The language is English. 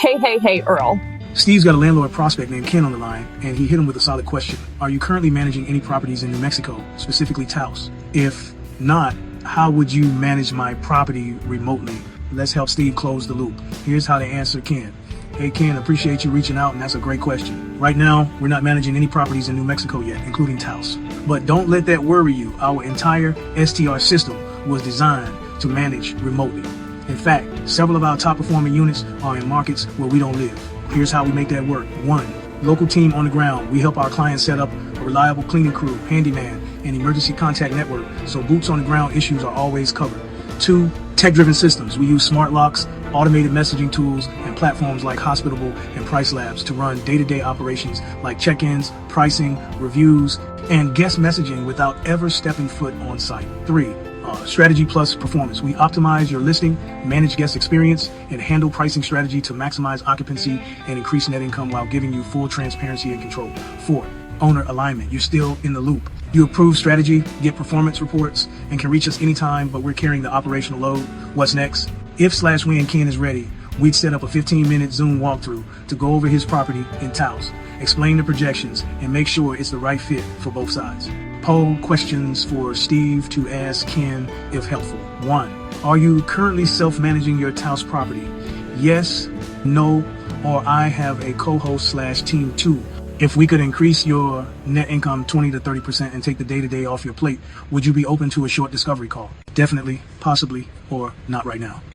Hey, Earl. Steve's got a landlord prospect named Ken on the line, and he hit him with a solid question. Are you currently managing any properties in New Mexico, specifically Taos? If not, how would you manage my property remotely? Let's help Steve close the loop. Here's how to answer Ken. Hey Ken, appreciate you reaching out, and that's a great question. Right now, we're not managing any properties in New Mexico yet, including Taos. But don't let that worry you. Our entire STR system was designed to manage remotely. In fact, several of our top performing units are in markets where we don't live. Here's how we make that work. 1. Local team on the ground. We help our clients set up a reliable cleaning crew, handyman, and emergency contact network, so boots on the ground issues are always covered. 2. Tech-driven systems. We use smart locks, automated messaging tools, and platforms like Hospitable and PriceLabs to run day-to-day operations like check-ins, pricing, reviews, and guest messaging without ever stepping foot on site. 3. Strategy plus performance. We optimize your listing, manage guest experience, and handle pricing strategy to maximize occupancy and increase net income while giving you full transparency and control. 4. Owner alignment. You're still in the loop. You approve strategy, get performance reports, and can reach us anytime, but we're carrying the operational load. What's next? If/when Ken is ready, we'd set up a 15-minute Zoom walkthrough to go over his property in Taos, explain the projections, and make sure it's the right fit for both sides. Poll questions for Steve to ask Ken if helpful. 1. Are you currently self-managing your Taos property? Yes, no, or I have a co-host/team too. If we could increase your net income 20 to 30% and take the day-to-day off your plate, would you be open to a short discovery call? Definitely, possibly, or not right now.